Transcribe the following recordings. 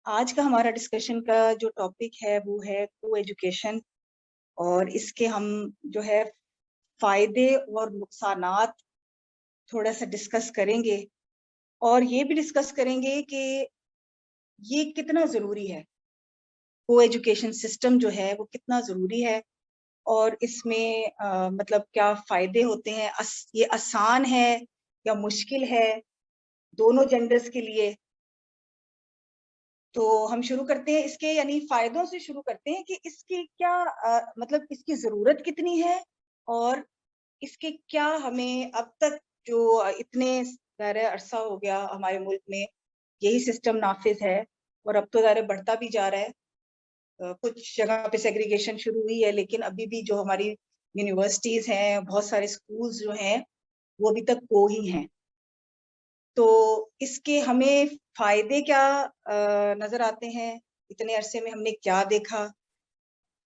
آج کا ہمارا ڈسکشن کا جو ٹاپک ہے وہ ہے کو ایجوکیشن، اور اس کے ہم جو ہے فائدے اور نقصانات تھوڑا سا ڈسکس کریں گے، اور یہ بھی ڈسکس کریں گے کہ یہ کتنا ضروری ہے، کو ایجوکیشن سسٹم جو ہے وہ کتنا ضروری ہے، اور اس میں مطلب کیا فائدے ہوتے ہیں، یہ آسان ہے یا مشکل ہے دونوں جینڈرز کے لیے۔ تو ہم شروع کرتے ہیں اس کے یعنی فائدوں سے شروع کرتے ہیں کہ اس کی کیا مطلب اس کی ضرورت کتنی ہے، اور اس کے کیا ہمیں اب تک جو اتنے ظاہر عرصہ ہو گیا ہمارے ملک میں یہی سسٹم نافذ ہے، اور اب تو ظاہر بڑھتا بھی جا رہا ہے، کچھ جگہ پہ سیگریگیشن شروع ہوئی ہے، لیکن ابھی بھی جو ہماری یونیورسٹیز ہیں، بہت سارے اسکولز جو ہیں وہ ابھی تک وہ ہی ہیں۔ تو اس کے ہمیں فائدے کیا نظر آتے ہیں، اتنے عرصے میں ہم نے کیا دیکھا،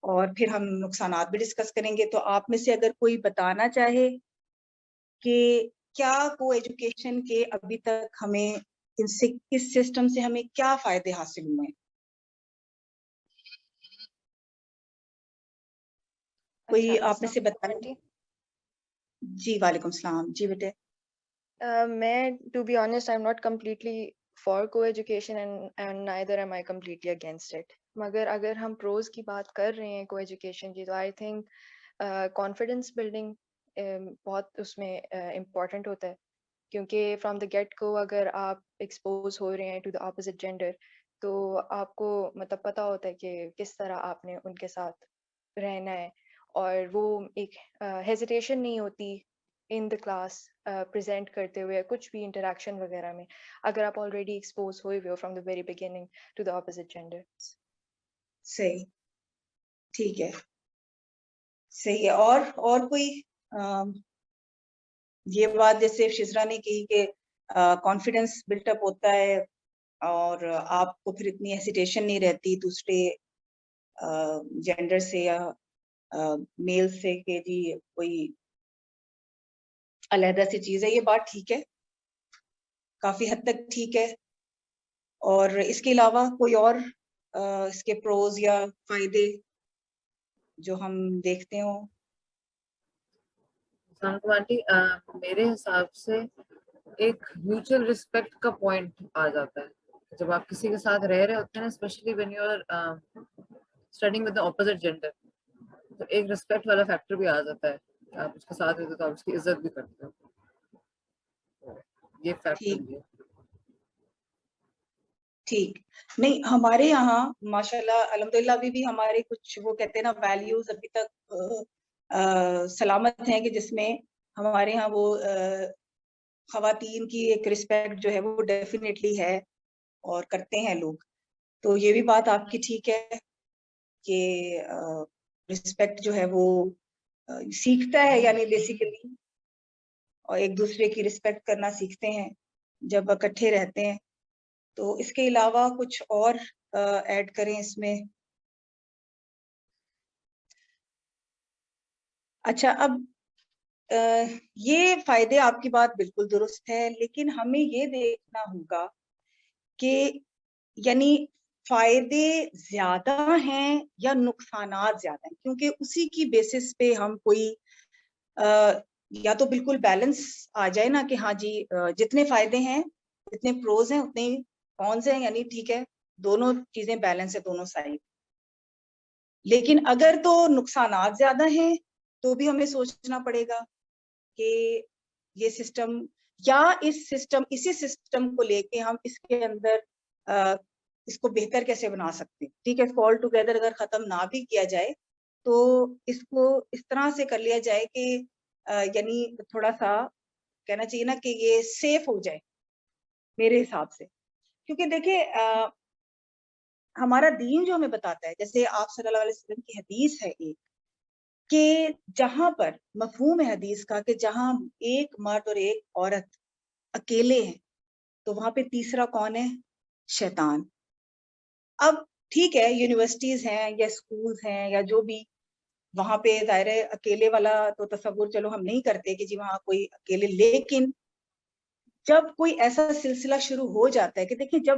اور پھر ہم نقصانات بھی ڈسکس کریں گے۔ تو آپ میں سے اگر کوئی بتانا چاہے کہ کیا کو ایجوکیشن کے ابھی تک ہمیں اس سسٹم سے ہمیں کیا فائدے حاصل ہوئے ہیں، کوئی آپ میں سے بتائیں۔ جی وعلیکم السلام۔ جی بیٹے۔ میں to be honest I am not completely for coeducation and neither am I completely against it, مگر اگر ہم پروز کی بات کر رہے ہیں کو ایجوکیشن کی، تو آئی تھنک کانفیڈینس بلڈنگ بہت اس میں امپورٹنٹ ہوتا ہے، کیونکہ فرام دا گیٹ کو اگر آپ ایکسپوز ہو رہے ہیں ٹو دا اپوزٹ جینڈر، تو آپ کو مطلب پتہ ہوتا ہے کہ کس طرح آپ نے ان کے ساتھ رہنا ہے، اور وہ ایک ہیزیٹیشن نہیں ہوتی ان دا کلاس پریزنٹ کرتے ہوئے کچھ بھی انٹریکشن وغیرہ میں، اگر آپ آلریڈی ایکسپوز ہوئے ہوئے ہو from the very beginning to the opposite gender. صحیح، ٹھیک ہے، صحیح ہے۔ اور کوئی یہ بات جیسے شزرا نے کہی کہ کانفیڈنس بلٹ اپ ہوتا ہے، اور آپ کو پھر اتنی ہیسیٹیشن نہیں رہتی دوسرے جینڈر سے یا میل سے کہ جی کوئی علیحدہ سی چیز ہے۔ یہ بات ٹھیک ہے، کافی حد تک ٹھیک ہے۔ اور اس کے علاوہ کوئی اور اس کے پروز یا فائدے جو ہم دیکھتے ہوں؟ میرے حساب سے ایک میوچل ریسپیکٹ کا پوائنٹ آ جاتا ہے جب آپ کسی کے ساتھ رہ رہے ہوتے ہیں نا، specially when you are studying with opposite gender, تو ایک ریسپیکٹ والا فیکٹر بھی آ جاتا ہے کہ آپ اس کے ساتھ رہتے تو آپ اس کی عزت بھی کرتے ہو، یہ فیکٹر بھی ہے۔ ٹھیک، نہیں ہمارے یہاں ماشاءاللہ الحمدللہ ابھی بھی ہمارے کچھ وہ کہتے ہیں نا ویلیوز ابھی تک سلامت ہیں، کہ جس میں ہمارے یہاں وہ خواتین کی ایک رسپیکٹ جو ہے وہ ڈیفینیٹلی ہے اور کرتے ہیں لوگ۔ تو یہ بھی بات آپ کی ٹھیک ہے کہ رسپیکٹ جو ہے وہ سیکھتا ہے، یعنی بیسیکلی اور ایک دوسرے کی رسپیکٹ کرنا سیکھتے ہیں جب اکٹھے رہتے ہیں۔ تو اس کے علاوہ کچھ اور ایڈ کریں اس میں۔ اچھا، اب یہ فائدے آپ کی بات بالکل درست ہے، لیکن ہمیں یہ دیکھنا ہوگا کہ یعنی فائدے زیادہ ہیں یا نقصانات زیادہ ہیں، کیونکہ اسی کی بیسس پہ ہم کوئی یا تو بالکل بیلنس آ جائے نا کہ ہاں جی جتنے فائدے ہیں جتنے پروز ہیں اتنے کونس ہیں، یعنی ٹھیک ہے دونوں چیزیں بیلنس ہے دونوں سائڈ۔ لیکن اگر تو نقصانات زیادہ ہیں تو بھی ہمیں سوچنا پڑے گا کہ یہ سسٹم یا اسی سسٹم کو لے کے ہم اس کے اندر اس کو بہتر کیسے بنا سکتے ہیں۔ ٹھیک ہے، آل ٹوگیدر اگر ختم نہ بھی کیا جائے تو اس کو اس طرح سے کر لیا جائے کہ یعنی تھوڑا سا کہنا چاہیے نا کہ یہ سیف ہو جائے میرے حساب سے، کیونکہ دیکھیں ہمارا دین جو ہمیں بتاتا ہے، جیسے آپ صلی اللہ علیہ وسلم کی حدیث ہے ایک، کہ جہاں پر مفہوم ہے حدیث کا کہ جہاں ایک مرد اور ایک عورت اکیلے ہیں تو وہاں پہ تیسرا کون ہے؟ شیطان۔ اب ٹھیک ہے یونیورسٹیز ہیں یا اسکولز ہیں یا جو بھی، وہاں پہ ظاہر ہے اکیلے والا تو تصور چلو ہم نہیں کرتے کہ جی وہاں کوئی اکیلے، لیکن جب کوئی ایسا سلسلہ شروع ہو جاتا ہے کہ دیکھیں جب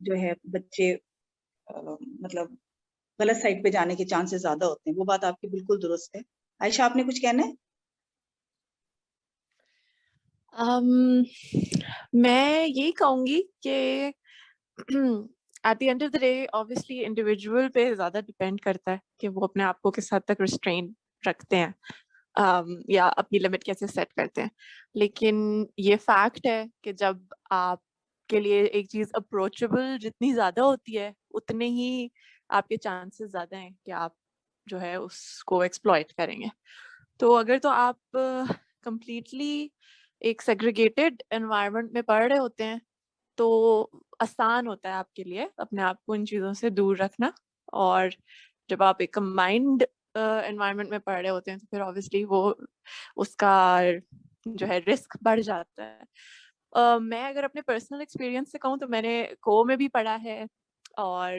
جو ہے بچے مطلب غلط سائڈ پہ جانے کے چانسز زیادہ ہوتے ہیں. وہ بات آپ کی بالکل درست ہے. عائشہ آپ نے کچھ کہنا ہے؟ میں یہی کہوں گی کہ at the end of the day obviously individual پہ زیادہ ڈپینڈ کرتا ہے کہ وہ اپنے آپ کو کس حد تک ریسٹرین رکھتے ہیں یا اپنی لمٹ کیسے سیٹ کرتے ہیں. لیکن یہ فیکٹ ہے کہ جب آپ کے لیے ایک چیز اپروچیبل جتنی زیادہ ہوتی ہے اتنے ہی آپ کے چانسز زیادہ ہیں کہ آپ جو ہے اس کو ایکسپلوئٹ کریں گے. تو اگر تو آپ کمپلیٹلی ایک سیگریگیٹڈ انوائرمنٹ میں پڑھ رہے ہوتے ہیں تو آسان ہوتا ہے آپ کے لیے اپنے آپ کو ان چیزوں سے دور رکھنا. اور جب آپ ایک کمبائنڈ انوائرمنٹ میں پڑھ رہے ہوتے ہیں تو پھر obviously وہ اس کا جو ہے رسک بڑھ جاتا ہے. میں اگر اپنے پرسنل ایکسپیرینس سے کہوں تو میں نے کو میں بھی پڑھا ہے اور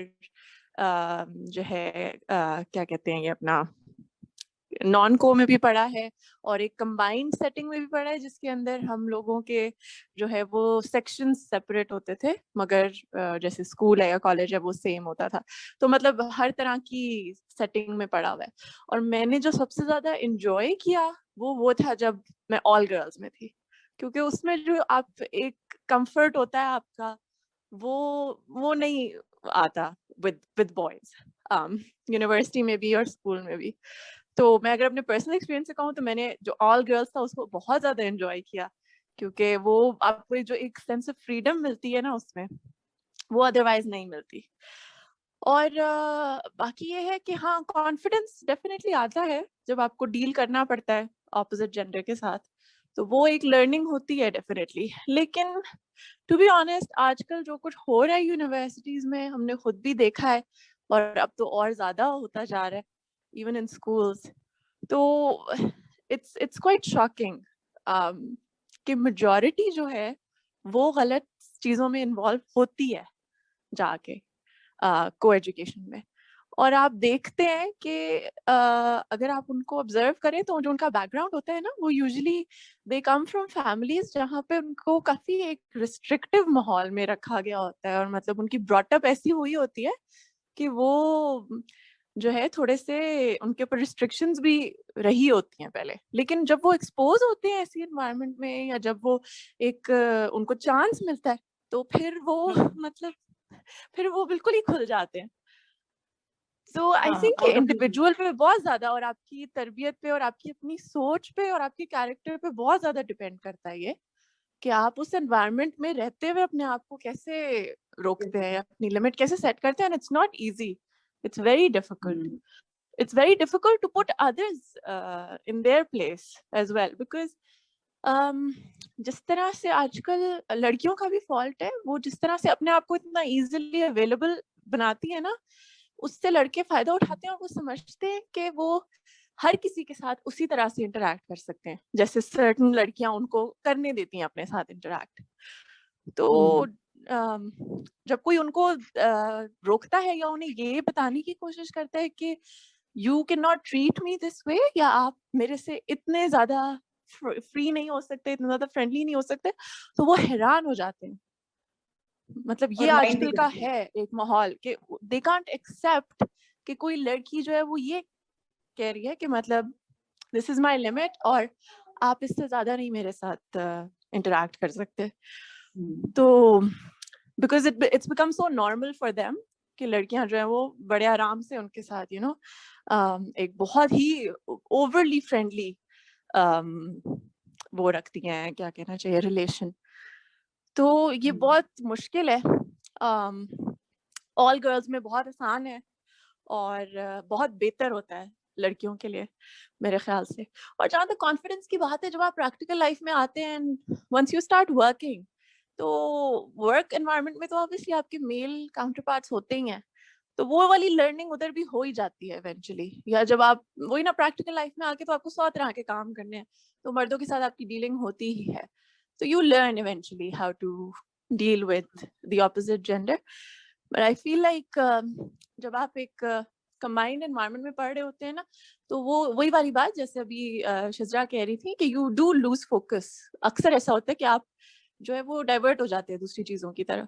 جو ہے کیا کہتے ہیں یہ اپنا نان کو میں بھی پڑھا ہے اور ایک کمبائنڈ سیٹنگ میں بھی پڑھا ہے جس کے اندر ہم لوگوں کے جو ہے وہ سیکشن سیپریٹ ہوتے تھے مگر جیسے اسکول ہے یا کالج ہے وہ سیم ہوتا تھا. تو مطلب ہر طرح کی سیٹنگ میں پڑھا ہوا ہے. اور میں نے جو سب سے زیادہ انجوائے کیا وہ تھا جب میں آل گرلز میں تھی, کیونکہ اس میں جو آپ ایک کمفرٹ ہوتا ہے آپ کا وہ نہیں آتا with boys یونیورسٹی میں بھی اور اسکول میں بھی. تو میں اگر اپنے پرسنل ایکسپیرینس سے کہوں تو میں نے جو آل گرلس تھا اس کو بہت زیادہ انجوائے کیا, کیونکہ وہ آپ کو جو ایک سینس آف فریڈم ملتی ہے نا اس میں وہ ادروائز نہیں ملتی. اور باقی یہ ہے کہ ہاں کانفیڈینس ڈیفینیٹلی آتا ہے جب آپ کو ڈیل کرنا پڑتا ہے اپوزٹ جینڈر کے ساتھ, تو وہ ایک لرننگ ہوتی ہے ڈیفینیٹلی. لیکن ٹو بی آنیسٹ آج کل جو کچھ ہو رہا ہے یونیورسٹیز میں ہم نے خود بھی دیکھا ہے اور اب تو اور زیادہ ہوتا جا رہا ہے even in schools. تو it's quite shocking کہ majority جو ہے وہ غلط چیزوں میں انوالو ہوتی ہے جا کے کو ایجوکیشن میں. اور آپ دیکھتے ہیں کہ اگر آپ ان کو آبزرو کریں تو جو ان کا بیک گراؤنڈ ہوتا ہے نا وہ usually they come from families جہاں پہ ان کو کافی ایک ریسٹرکٹیو ماحول میں رکھا گیا ہوتا ہے اور مطلب ان کی براٹ اپ ایسی ہوئی ہوتی ہے کہ وہ جو ہے تھوڑے سے ان کے اوپر ریسٹرکشنز بھی رہی ہوتی ہیں پہلے. لیکن جب وہ ایکسپوز ہوتے ہیں ایسی انوائرمنٹ میں یا جب وہ ایک ان کو چانس ملتا ہے تو پھر وہ مطلب پھر وہ بالکل ہی کھل جاتے ہیں. سو آئی تھنک انڈیویجول پہ بہت زیادہ اور آپ کی تربیت پہ اور آپ کی اپنی سوچ پہ اور آپ کے کیریکٹر پہ بہت زیادہ ڈپینڈ کرتا ہے یہ کہ آپ اس انوائرمنٹ میں رہتے ہوئے اپنے آپ کو کیسے روکتے ہیں, اپنی لمٹ کیسے سیٹ کرتے ہیں. It's not easy, it's very difficult. It's very difficult to put others in their place as well because جس طرح سے آج کل لڑکیوں کا بھی فالٹ ہے, وہ جس طرح سے اپنے آپ کو اتنا ایزیلی اویلیبل بناتی ہے نا اس سے لڑکے فائدہ اٹھاتے ہیں اور وہ سمجھتے ہیں کہ وہ ہر کسی کے ساتھ اسی طرح سے انٹریکٹ کر سکتے ہیں جیسے سرٹن لڑکیاں ان کو کرنے دیتی ہیں اپنے ساتھ انٹریکٹ. تو جب کوئی ان کو روکتا ہے یا انہیں یہ بتانے کی کوشش کرتا ہے کہ یو کین ناٹ ٹریٹ می دس وے یا آپ میرے سے اتنے زیادہ فری نہیں ہو سکتے, اتنے زیادہ فرینڈلی نہیں ہو سکتے, تو وہ حیران ہو جاتے ہیں. مطلب یہ آج کل کا ہے ایک ماحول کہ دے کانٹ ایکسپٹ کہ کوئی لڑکی جو ہے وہ یہ کہہ رہی ہے کہ مطلب دس از مائی لمٹ اور آپ اس سے زیادہ نہیں میرے ساتھ انٹریکٹ کر سکتے. تو because it's become so normal for them کہ لڑکیاں جو ہیں وہ بڑے آرام سے ان کے ساتھ ایک بہت ہی اوورلی فرینڈلی وہ رکھتی ہیں, کیا کہنا چاہیے, ریلیشن. تو یہ بہت مشکل ہے. آل گرلز میں بہت آسان ہے اور بہت بہتر ہوتا ہے لڑکیوں کے لیے میرے خیال سے. اور جہاں تک کانفیڈنس کی بات ہے, جب آپ پریکٹیکل لائف میں آتے ہیں ونس یو اسٹارٹ ورکنگ تو ورک انوائرمنٹ میں تو obviously آپ کے میل کاؤنٹر پارٹس ہوتے ہی ہیں, تو وہ والی لرننگ ادھر بھی ہو ہی جاتی ہے ایونچولی. یا جب آپ وہی نا پریکٹیکل لائف میں آ کے تو آپ کو 100 طرح کے کام کرنے ہیں, تو مردوں کے ساتھ آپ کی ڈیلنگ ہوتی ہی ہے. تو you learn eventually how to deal with the opposite gender. But I feel like جب آپ ایک کمبائنڈ انوائرمنٹ میں پڑھ رہے ہوتے ہیں نا تو وہی والی بات جیسے ابھی شزرا کہہ رہی تھی کہ یو ڈو لوز فوکس. اکثر ایسا ہوتا ہے کہ آپ جو ہے وہ ڈائیورٹ ہو جاتے ہیں دوسری چیزوں کی طرف.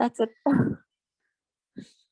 that's it.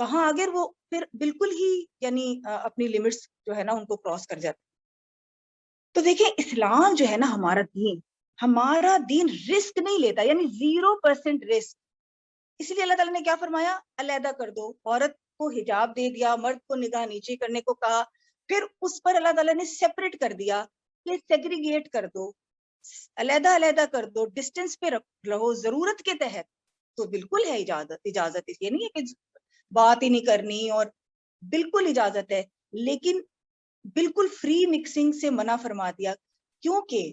کہاں اگر وہ پھر بالکل ہی یعنی اپنی لمٹس جو ہے نا ان کو کراس کر جاتے. تو دیکھیں اسلام جو ہے نا ہمارا دین رسک نہیں لیتا, یعنی 0% رسک. اس لیے اللہ تعالیٰ نے کیا فرمایا, علیحدہ کر دو. عورت کو حجاب دے دیا, مرد کو نگاہ نیچے کرنے کو کہا, پھر اس پر اللہ تعالیٰ نے سیپریٹ کر دیا کہ سیگریگیٹ کر دو, علیحدہ علیحدہ کر دو, ڈسٹینس پہ رہو ضرورت کے تحت. تو بالکل ہے اجازت, یہ نہیں ہے کہ بات ہی نہیں کرنی, اور بالکل اجازت ہے, لیکن بالکل فری مکسنگ سے منع فرما دیا. کیونکہ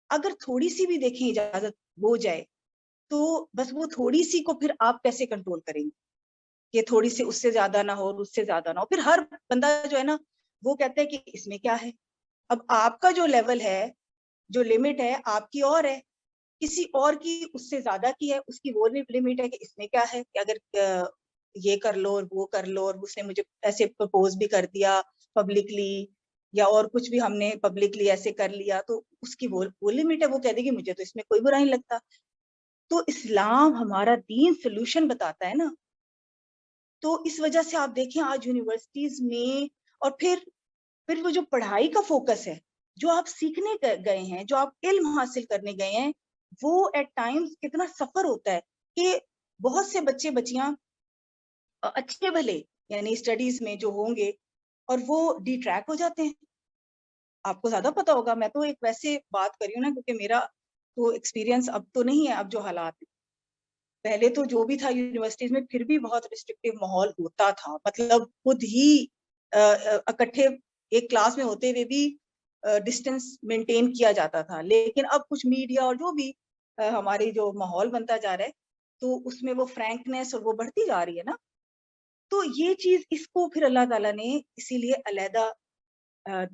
اگر تھوڑی سی بھی دیکھیں اجازت ہو جائے تو بس وہ تھوڑی سی کو پھر آپ کیسے کنٹرول کریں گے کہ تھوڑی سی اس سے زیادہ نہ ہو اور اس سے زیادہ نہ ہو. پھر ہر بندہ جو ہے نا وہ کہتا ہے کہ اس میں کیا ہے. اب آپ کا جو لیول ہے, جو لمٹ ہے آپ کی اور ہے, کسی اور کی اس سے زیادہ کی ہے, اس کی وہ لمٹ ہے کہ اس میں کیا ہے کہ اگر یہ کر لو اور وہ کر لو, اور اس نے مجھے ایسے پرپوز بھی کر دیا پبلکلی, یا اور کچھ بھی ہم نے پبلکلی ایسے کر لیا, تو اس کی وہ لمٹ ہے, وہ کہہ دے گی مجھے تو اس میں کوئی برا نہیں لگتا. تو اسلام ہمارا دین سولوشن بتاتا ہے نا. تو اس وجہ سے آپ دیکھیں آج یونیورسٹیز میں, اور پھر وہ جو پڑھائی کا فوکس ہے, جو آپ سیکھنے گئے ہیں, جو آپ علم حاصل کرنے گئے ہیں, وہ ایٹ ٹائمز کتنا سفر ہوتا ہے کہ بہت سے بچے بچیاں اچھے بھلے یعنی اسٹڈیز میں جو ہوں گے اور وہ ڈی ٹریک ہو جاتے ہیں. آپ کو زیادہ پتا ہوگا, میں تو ایک ویسے بات کری ہوں نا, کیونکہ میرا تو ایکسپیرینس اب تو نہیں ہے, اب جو حالات ہیں, پہلے تو جو بھی تھا یونیورسٹیز میں پھر بھی بہت ریسٹرکٹیو ماحول ہوتا تھا. مطلب خود ہی اکٹھے ایک کلاس میں ہوتے ہوئے بھی ڈسٹینس مینٹین کیا جاتا تھا. لیکن اب کچھ میڈیا اور جو بھی ہماری جو ماحول بنتا جا رہا ہے, تو اس میں وہ فرینکنیس اور وہ بڑھتی جا رہی ہے نا. تو یہ چیز, اس کو پھر اللہ تعالیٰ نے اسی لیے علیحدہ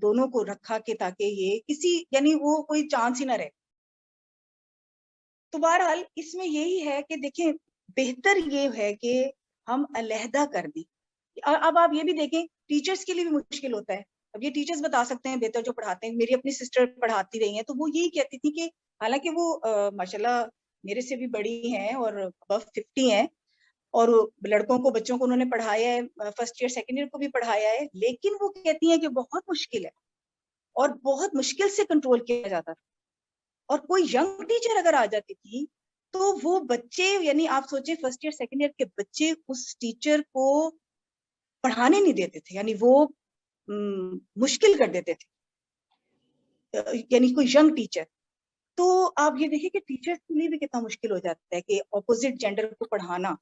دونوں کو رکھا کہ تاکہ یہ کسی یعنی وہ کوئی چانس ہی نہ رہے. تو بہرحال اس میں یہی ہے کہ دیکھیں بہتر یہ ہے کہ ہم علیحدہ کر دیں. اب آپ یہ بھی دیکھیں ٹیچرز کے لیے بھی مشکل ہوتا ہے. اب یہ ٹیچرز بتا سکتے ہیں بہتر جو پڑھاتے ہیں. میری اپنی سسٹر پڑھاتی رہی ہیں, تو وہ یہی کہتی تھی کہ حالانکہ وہ ماشاءاللہ میرے سے بھی بڑی ہیں اور ابو 50 ہیں, اور لڑکوں کو بچوں کو انہوں نے پڑھایا ہے, فرسٹ ایئر سیکنڈ ایئر کو بھی پڑھایا ہے, لیکن وہ کہتی ہیں کہ بہت مشکل ہے اور بہت مشکل سے کنٹرول کیا جاتا تھا. اور کوئی ینگ ٹیچر اگر آ جاتی تھی تو وہ بچے یعنی آپ سوچیں فرسٹ ایئر سیکنڈ ایئر کے بچے اس ٹیچر کو پڑھانے نہیں دیتے تھے, یعنی وہ مشکل کر دیتے تھے, یعنی کوئی ینگ ٹیچر. تو آپ یہ دیکھیں کہ ٹیچر کے لیے بھی کتنا مشکل ہو جاتا ہے کہ اپوزٹ جینڈر کو پڑھانا.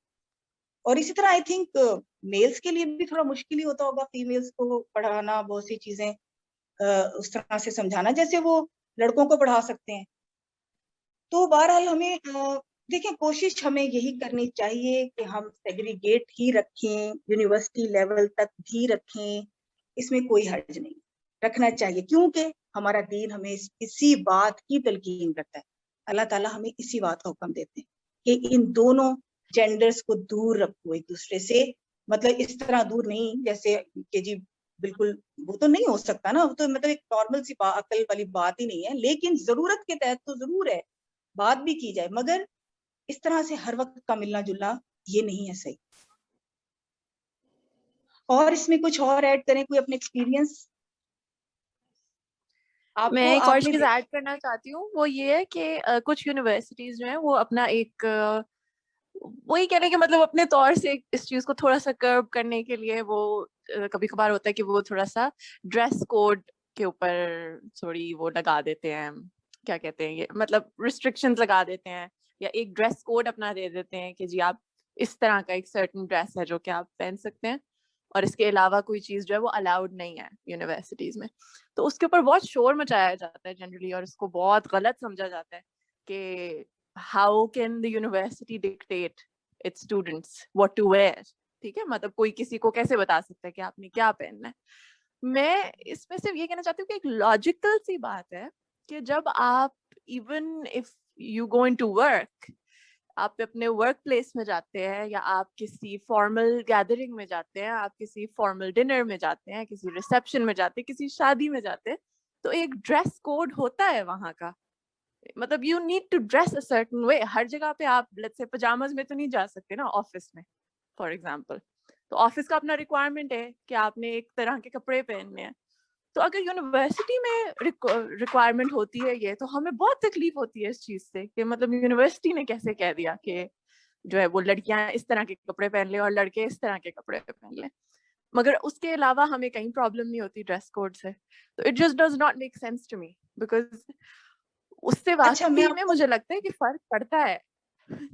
اور اسی طرح آئی تھنک میلز کے لیے بھی تھوڑا مشکل ہی ہوتا ہوگا فیمیلز کو پڑھانا, بہت سی چیزیں اس طرح سے سمجھانا جیسے وہ لڑکوں کو پڑھا سکتے ہیں. تو بہرحال ہمیں دیکھیں کوشش ہمیں یہی کرنی چاہیے کہ ہم سیگریگیٹ ہی رکھیں, یونیورسٹی لیول تک بھی رکھیں, اس میں کوئی حرج نہیں, رکھنا چاہیے, کیونکہ ہمارا دین ہمیں اسی بات کی تلقین کرتا ہے. اللہ تعالیٰ ہمیں اسی بات کا حکم دیتے ہیں کہ ان دونوں جینڈرز کو دور رکھو ایک دوسرے سے. مطلب اس طرح دور نہیں جیسے کہ جی بالکل وہ تو نہیں ہو سکتا نا, وہ تو مطلب ایک نارمل سی عقل والی بات ہی نہیں ہے, لیکن ضرورت کے تحت تو ضرور ہے بات بھی کی جائے, مگر اس طرح سے ہر وقت کا ملنا جلنا یہ نہیں ہے صحیح. اور اس میں کچھ اور ایڈ کریں, کوئی اپنے ایکسپیرینس آپ میں کو ایک اور آپ نے چیز ایڈ کرنا چاہتی ہوں, وہ یہ ہے کہ کچھ یونیورسٹیز جو ہیں وہ اپنا ایک وہی کہنے کہ مطلب اپنے طور سے اس چیز کو تھوڑا سا کرب کرنے کے لیے وہ کبھی کبھار ہوتا ہے کہ وہ تھوڑا سا ڈریس کوڈ کے اوپر تھوڑی وہ لگا دیتے ہیں, کیا کہتے ہیں یہ مطلب ریسٹرکشنز لگا دیتے ہیں, یا ایک ڈریس کوڈ اپنا دے دیتے ہیں کہ جی آپ اس طرح کا ایک سرٹن ڈریس ہے جو کہ آپ پہن سکتے ہیں, اور اس کے علاوہ کوئی چیز جو ہے وہ الاؤڈ نہیں ہے یونیورسٹیز میں. تو اس کے اوپر بہت شور مچایا جاتا ہے جنرلی, اور اس کو بہت غلط سمجھا جاتا ہے کہ how can the university dictate its students what to wear. ٹھیک ہے, مطلب کوئی کسی کو کیسے بتا سکتا ہے کہ آپ نے کیا پہننا ہے. میں اس میں صرف یہ کہنا چاہتی ہوں کہ ایک لاجیکل سی بات ہے کہ جب آپ even if you go into work, آپ اپنے ورک پلیس میں جاتے ہیں, یا آپ کسی فارمل گیدرنگ میں جاتے ہیں, آپ کسی فارمل ڈنر میں جاتے ہیں, کسی ریسیپشن میں جاتے ہیں, کسی شادی میں جاتے ہیں, تو ایک ڈریس کوڈ ہوتا ہے وہاں کا. مطلب you need to dress a certain way. ہر جگہ پہ آپ لیٹس سے پجامز میں تو نہیں جا سکتے نا آفس میں فار ایگزامپل. تو آفس کا اپنا ریکوائرمنٹ ہے کہ آپ نے ایک طرح کے کپڑے پہننے ہیں. تو اگر یونیورسٹی میں ریکوائرمنٹ ہوتی ہے یہ, تو ہمیں بہت تکلیف ہوتی ہے اس چیز سے کہ مطلب یونیورسٹی نے کیسے کہہ دیا کہ جو ہے وہ لڑکیاں اس طرح کے کپڑے پہن لیں اور لڑکے اس طرح کے کپڑے پہن لیں, مگر اس کے علاوہ ہمیں کہیں پرابلم نہیں ہوتی ڈریس کوڈ سے. تو it just does not make sense to me, because اس سے اچھا میں واقعی آپ میں کو مجھے لگتا ہے کہ فرق پڑتا ہے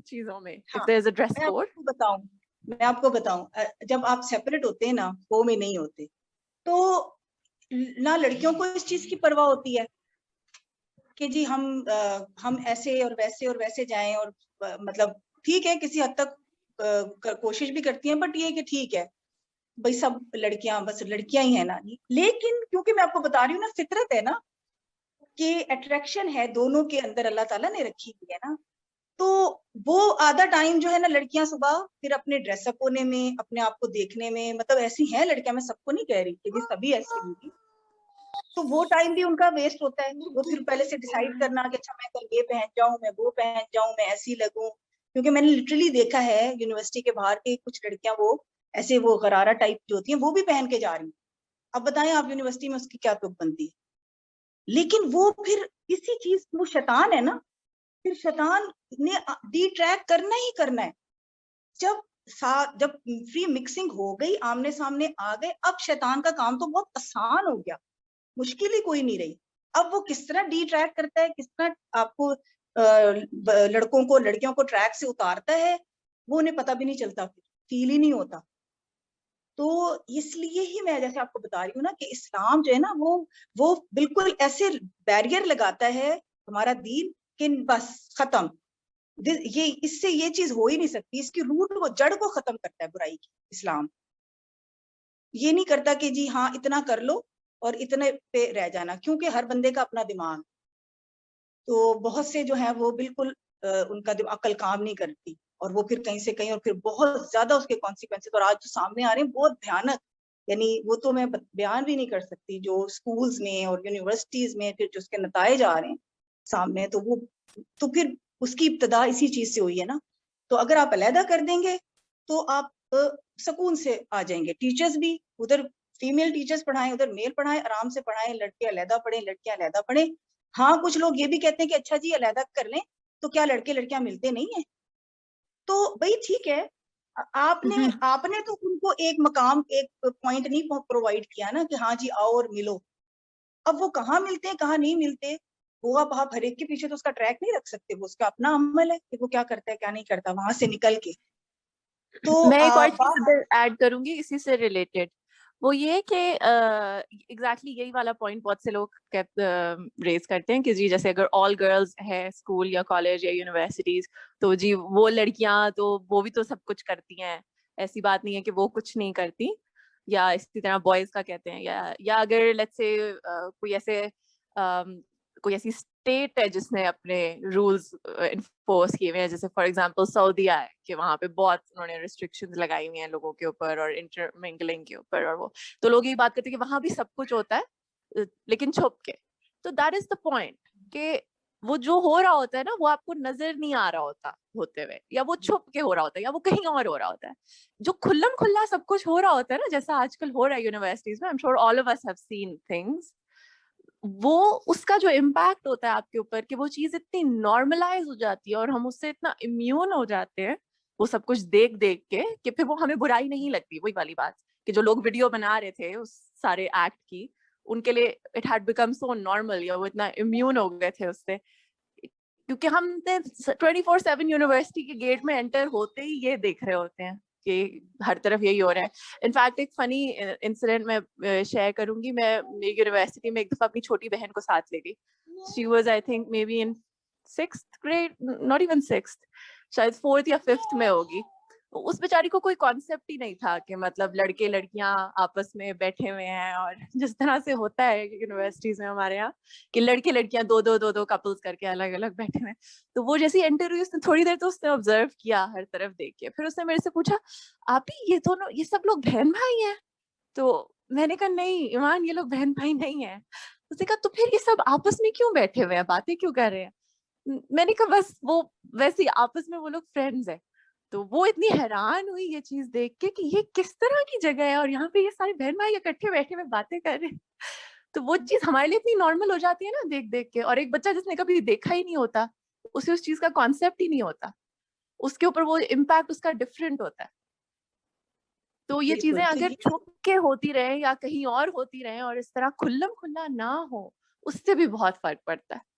چیزوں میں ہاں if there is a dress میں آپ code. کو بتاؤں میں آپ کو بتاؤں جب آپ سیپریٹ ہوتے ہیں نا, وہ میں نہیں ہوتے, تو نہ لڑکیوں کو اس چیز کی پرواہ ہوتی ہے کہ جی ہم ایسے اور ویسے جائیں, اور مطلب ٹھیک ہے کسی حد تک کوشش بھی کرتی ہیں, بٹ یہ کہ ٹھیک ہے بھائی سب لڑکیاں بس لڑکیاں ہی ہیں نا. لیکن کیونکہ میں آپ کو بتا رہی ہوں نا, فطرت ہے نا کہ اٹریکشن ہے دونوں کے اندر, اللہ تعالیٰ نے رکھی ہوئی ہے نا, تو وہ آدھا ٹائم جو ہے نا لڑکیاں صبح پھر اپنے ڈریس اپ ہونے میں, اپنے آپ کو دیکھنے میں, مطلب ایسی ہیں لڑکیاں, میں سب کو نہیں کہہ رہی کہ سبھی ایسی ہوں گی, تو وہ ٹائم بھی ان کا ویسٹ ہوتا ہے. وہ پھر پہلے سے ڈیسائیڈ کرنا کہ اچھا میں کل یہ پہن جاؤں, میں وہ پہن جاؤں, میں ایسی لگوں. کیونکہ میں نے لٹرلی دیکھا ہے یونیورسٹی کے باہر کے کچھ لڑکیاں وہ ایسے وہ غرارہ ٹائپ جو ہوتی ہیں وہ بھی پہن کے جا رہی ہیں. اب بتائیں آپ یونیورسٹی میں اس کی کیا تک بنتی ہے. لیکن وہ پھر اسی چیز, وہ شیطان ہے نا, پھر شیطان نے ڈی ٹریک کرنا ہی کرنا ہے. جب فری مکسنگ ہو گئی, آمنے سامنے آ گئے, اب شیطان کا کام تو بہت آسان ہو گیا, مشکل ہی کوئی نہیں رہی. اب وہ کس طرح ڈی ٹریک کرتا ہے, کس طرح آپ کو لڑکیوں کو ٹریک سے اتارتا ہے, وہ انہیں پتہ بھی نہیں چلتا, پھر فیل ہی نہیں ہوتا. تو اس لیے ہی میں جیسے آپ کو بتا رہی ہوں نا کہ اسلام جو ہے نا وہ بالکل ایسے بیریئر لگاتا ہے ہمارا دین کہ بس ختم, یہ اس سے یہ چیز ہو ہی نہیں سکتی. اس کی روٹ کو, جڑ کو ختم کرتا ہے برائی کی. اسلام یہ نہیں کرتا کہ جی ہاں اتنا کر لو اور اتنے پہ رہ جانا, کیونکہ ہر بندے کا اپنا دماغ, تو بہت سے جو ہیں وہ بالکل ان کا عقل کام نہیں کرتی, اور وہ پھر کہیں سے کہیں, اور پھر بہت زیادہ اس کے کانسیکوینسز, اور آج جو سامنے آ رہے ہیں بہت بھیانک, یعنی وہ تو میں بیان بھی نہیں کر سکتی, جو اسکولز میں اور یونیورسٹیز میں پھر جو اس کے نتائج آ رہے ہیں سامنے, تو وہ تو پھر اس کی ابتدا اسی چیز سے ہوئی ہے نا. تو اگر آپ علیحدہ کر دیں گے تو آپ سکون سے آ جائیں گے. ٹیچرز بھی ادھر فیمیل ٹیچرز پڑھائیں, ادھر میل پڑھائیں, آرام سے پڑھائیں, لڑکے علیحدہ پڑھیں, لڑکیاں علیحدہ پڑھیں. ہاں کچھ لوگ یہ بھی کہتے ہیں کہ اچھا جی علیحدہ کر لیں تو کیا لڑکے لڑکیاں ملتے نہیں ہیں, تو بھائی ٹھیک ہے, آپ نے تو ان کو ایک مقام, ایک پوائنٹ نہیں پرووائڈ کیا نا کہ ہاں جی آؤ اور ملو. اب وہ کہاں ملتے ہیں کہاں نہیں ملتے, وہ آپ ہر ایک کے پیچھے تو اس کا ٹریک نہیں رکھ سکتے, وہ اس کا اپنا عمل ہے کہ وہ کیا کرتا ہے کیا نہیں کرتا وہاں سے نکل کے. تو میں ایک اور چیز ایڈ کروں گی اسی سے ریلیٹڈ, وہ یہ کہ ایگزیکٹلی یہی والا پوائنٹ بہت سے لوگ ریز کرتے ہیں کہ جی جیسے اگر آل گرلز ہے اسکول یا کالج یا یونیورسٹیز, تو جی وہ لڑکیاں تو وہ بھی تو سب کچھ کرتی ہیں, ایسی بات نہیں ہے کہ وہ کچھ نہیں کرتی. یا اسی طرح بوائز کا کہتے ہیں, یا اگر لیٹس سے کوئی ایسی اسٹیٹ ہے جس نے اپنے رولز انفورس کیے ہوئے ہیں, جیسے فار ایگزامپل سعودیہ ہے کہ وہاں پہ بہت انہوں نے ریسٹرکشنز لگائی ہوئی ہیں لوگوں کے اوپر اور انٹرمنگلنگ کے اوپر, اور وہ تو لوگ یہ بات کرتے ہیں کہ وہاں بھی سب کچھ ہوتا ہے لیکن چھپ کے. تو دیٹ از دا پوائنٹ کہ وہ جو ہو رہا ہوتا ہے نا وہ آپ کو نظر نہیں آ رہا ہوتا ہوتے ہوئے, یا وہ چھپ کے ہو رہا ہوتا ہے, یا وہ کہیں اور ہو رہا ہوتا ہے. جو کھلم کھلا سب کچھ ہو رہا ہوتا ہے نا, جیسا آج کل ہو رہا ہے یونیورسٹیز میں, I'm sure all of us have seen things, وہ اس کا جو امپیکٹ ہوتا ہے آپ کے اوپر کہ وہ چیز اتنی نارملائز ہو جاتی ہے اور ہم اس سے اتنا امیون ہو جاتے ہیں وہ سب کچھ دیکھ دیکھ کے کہ پھر وہ ہمیں برائی نہیں لگتی. وہی والی بات کہ جو لوگ ویڈیو بنا رہے تھے اس سارے ایکٹ کی, ان کے لیے it had become so normal, یا وہ اتنا امیون ہو گئے تھے اس سے, کیونکہ ہم 24/7 یونیورسٹی کے گیٹ میں انٹر ہوتے ہی یہ دیکھ رہے ہوتے ہیں کہ ہر طرف یہی ہو رہا ہے. انفیکٹ ایک فنی انسیڈنٹ میں شیئر کروں گی. میں یونیورسٹی میں ایک دفعہ اپنی چھوٹی بہن کو ساتھ لے گئی. She was I think maybe in 6th grade, not even 6th, شاید 4th یا 5th میں ہوگی. اس بیچاری کو کوئی کانسیپٹ ہی نہیں تھا کہ مطلب لڑکے لڑکیاں آپس میں بیٹھے ہوئے ہیں, اور جس طرح سے ہوتا ہے یونیورسٹیز میں ہمارے یہاں کہ لڑکے لڑکیاں دو کپلز کر کے الگ الگ بیٹھے ہوئے. تو وہ جیسی انٹر ہوئی, اس نے تھوڑی دیر تو اس نے آبزرو کیا ہر طرف دیکھ کے, پھر اس نے میرے سے پوچھا آپ ہی یہ سب لوگ بہن بھائی ہیں؟ تو میں نے کہا نہیں ایمان, یہ لوگ بہن بھائی نہیں ہیں. اس نے کہا تو پھر یہ سب آپس میں کیوں بیٹھے ہوئے ہیں, باتیں کیوں کر رہے ہیں؟ میں نے کہا بس وہ ویسے آپس میں وہ لوگ فرینڈز ہیں. تو وہ اتنی حیران ہوئی یہ چیز دیکھ کے کہ یہ کس طرح کی جگہ ہے اور یہاں پہ یہ سارے بہن بھائی اکٹھے بیٹھے ہوئے باتیں کر رہے ہیں. تو وہ چیز ہمارے لیے اتنی نارمل ہو جاتی ہے نا دیکھ دیکھ کے. اور ایک بچہ جس نے کبھی دیکھا ہی نہیں ہوتا, اسے اس چیز کا کانسیپٹ ہی نہیں ہوتا, اس کے اوپر وہ امپیکٹ اس کا ڈفرینٹ ہوتا ہے. تو یہ چیزیں بالکل. تو اگر یہ چھپ کے ہوتی رہے یا کہیں اور ہوتی رہے اور اس طرح کھلم کھلا نہ ہو, اس سے بھی بہت فرق پڑتا ہے.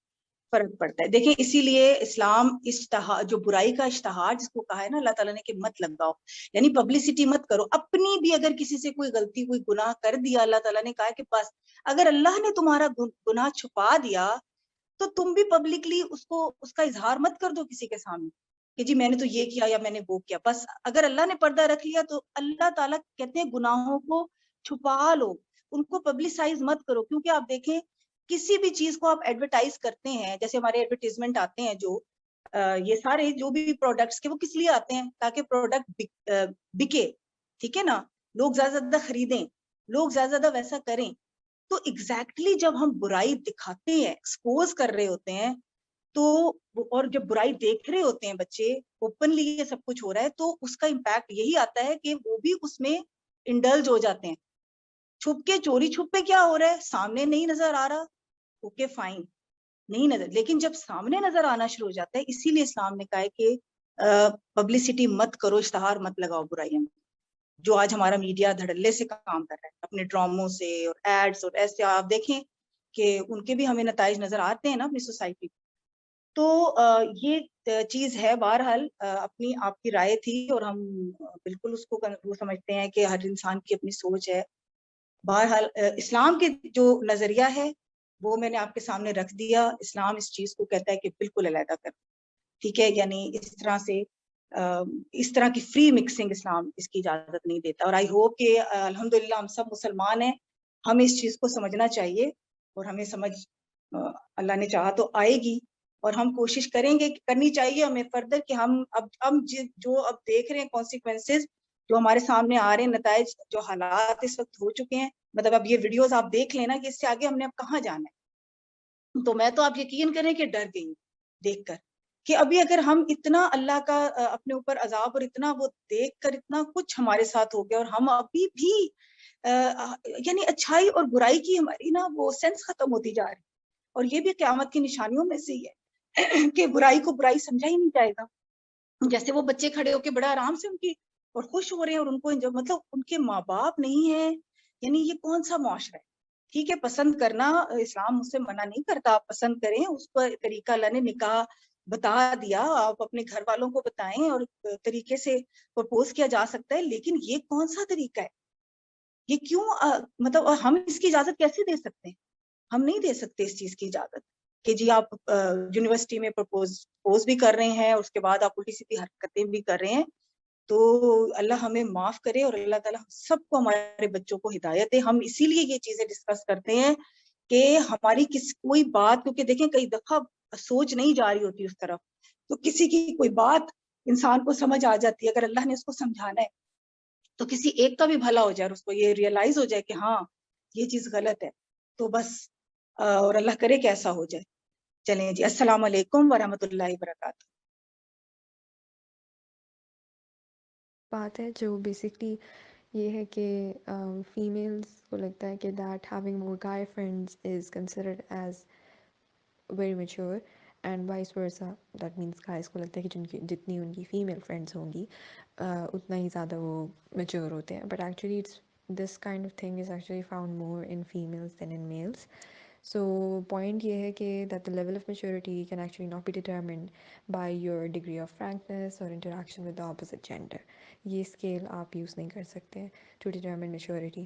فرق پڑتا ہے. دیکھیں اسی لیے اسلام اشتہار, جو برائی کا اشتہار جس کو کہا ہے نا اللہ تعالیٰ نے کہ مت لگاؤ, یعنی پبلسٹی مت کرو. اپنی بھی اگر کسی سے کوئی غلطی کوئی گناہ کر دیا, اللہ تعالیٰ نے کہا کہ بس اگر اللہ نے تمہارا گناہ چھپا دیا تو تم بھی پبلکلی اس کا اظہار مت کر دو کسی کے سامنے کہ جی میں نے تو یہ کیا یا میں نے وہ کیا. بس اگر اللہ نے پردہ رکھ لیا تو اللہ تعالیٰ کہتے ہیں گناہوں کو چھپا لو, ان کو پبلسائز مت کرو. کیونکہ آپ دیکھیں کسی بھی چیز کو آپ ایڈورٹائز کرتے ہیں, جیسے ہمارے ایڈورٹیزمنٹ آتے ہیں جو یہ سارے جو بھی پروڈکٹس کے, وہ کس لیے آتے ہیں؟ تاکہ پروڈکٹ بکے, ٹھیک ہے نا, لوگ زیادہ سے زیادہ خریدیں, لوگ زیادہ سے زیادہ ویسا کریں. تو ایگزیکٹلی جب ہم برائی دکھاتے ہیں, ایکسپوز کر رہے ہوتے ہیں, تو اور جب برائی دیکھ رہے ہوتے ہیں بچے, اوپنلی یہ سب کچھ ہو رہا ہے, تو اس کا امپیکٹ یہی آتا ہے کہ وہ بھی اس میں انڈلج ہو جاتے ہیں. چھپ کے, چوری چھپ پہ کیا ہو رہا ہے, سامنے نہیں نظر آ رہا, اوکے فائن, نہیں نظر, لیکن جب سامنے نظر آنا شروع ہو جاتا ہے, اسی لیے اسلام نے کہا ہے کہ پبلسٹی مت کرو, اشتہار مت لگاؤ برائیوں میں. جو آج ہمارا میڈیا دھڑلے سے کام کر رہا ہے اپنے ڈراموں سے اور ایڈز اور ایسے, آپ دیکھیں کہ ان کے بھی ہمیں نتائج نظر آتے ہیں نا اپنی سوسائٹی. تو یہ چیز ہے. بہرحال اپنی آپ کی رائے تھی اور ہم بالکل اس کو وہ سمجھتے ہیں کہ ہر انسان کی اپنی سوچ ہے. بہرحال اسلام کے جو نظریہ ہے وہ میں نے آپ کے سامنے رکھ دیا. اسلام اس چیز کو کہتا ہے کہ بالکل علیحدہ کر, ٹھیک ہے, یعنی اس طرح سے اس طرح کی فری مکسنگ اسلام اس کی اجازت نہیں دیتا. اور آئی ہوپ کہ الحمدللہ ہم سب مسلمان ہیں, ہمیں اس چیز کو سمجھنا چاہیے, اور ہمیں سمجھ اللہ نے چاہا تو آئے گی, اور ہم کوشش کریں گے, کرنی چاہیے ہمیں فردر کہ ہم جو اب دیکھ رہے ہیں کانسیکوینسز جو ہمارے سامنے آ رہے ہیں, نتائج, جو حالات اس وقت ہو چکے ہیں, مطلب اب یہ ویڈیوز آپ دیکھ لینا کہ اس سے آگے ہم نے اب کہاں جانا ہے. تو میں تو آپ یقین کریں کہ ڈر گئی دیکھ کر کہ ابھی اگر ہم اتنا اللہ کا اپنے اوپر عذاب اور اتنا وہ دیکھ کر اتنا کچھ ہمارے ساتھ ہو گیا, اور ہم ابھی بھی یعنی اچھائی اور برائی کی ہماری نا وہ سینس ختم ہوتی جا رہی. اور یہ بھی قیامت کی نشانیوں میں سے ہی ہے کہ برائی کو برائی سمجھا ہی نہیں جائے گا. جیسے وہ بچے کھڑے ہو کے بڑا آرام سے ان کی اور خوش ہو رہے ہیں, اور ان کو مطلب ان کے ماں باپ نہیں ہے, یعنی یہ کون سا معاشرہ ہے. ٹھیک ہے, پسند کرنا اسلام مجھ سے منع نہیں کرتا, آپ پسند کریں, اس پر طریقہ اللہ نے نکاح بتا دیا, آپ اپنے گھر والوں کو بتائیں, اور طریقے سے پرپوز کیا جا سکتا ہے. لیکن یہ کون سا طریقہ ہے, یہ کیوں مطلب ہم اس کی اجازت کیسے دے سکتے ہیں؟ ہم نہیں دے سکتے اس چیز کی اجازت کہ جی آپ یونیورسٹی میں پرپوز بھی کر رہے ہیں, اور اس کے بعد آپ الٹی سیدھی حرکتیں بھی کر رہے ہیں. تو اللہ ہمیں معاف کرے, اور اللہ تعالیٰ سب کو, ہمارے بچوں کو ہدایت دے. ہم اسی لیے یہ چیزیں ڈسکس کرتے ہیں کہ ہماری کوئی بات, کیونکہ دیکھیں کئی دفعہ سوچ نہیں جا رہی ہوتی اس طرف, تو کسی کی کوئی بات انسان کو سمجھ آ جاتی ہے. اگر اللہ نے اس کو سمجھانا ہے تو کسی ایک کا بھی بھلا ہو جائے, اور اس کو یہ ریئلائز ہو جائے کہ ہاں یہ چیز غلط ہے, تو بس اور اللہ کرے کہ ایسا ہو جائے. چلیں جی, السلام علیکم ورحمۃ اللہ وبرکاتہ. بات ہے جو بیسکلی یہ ہے کہ فیمیلز کو لگتا ہے کہ that having more guy friends is considered as very mature, and vice versa. That means guys کو لگتا ہے کہ جتنی ان کی فیمیل فرینڈس ہوں گی اتنا ہی زیادہ وہ میچور ہوتے ہیں. But actually this kind of thing is actually found more in females than in males. So point یہ ہے کہ that the level of maturity can actually not be determined by your degree of frankness اور interaction with the opposite gender. یہ scale آپ use نہیں کر سکتے to determine maturity.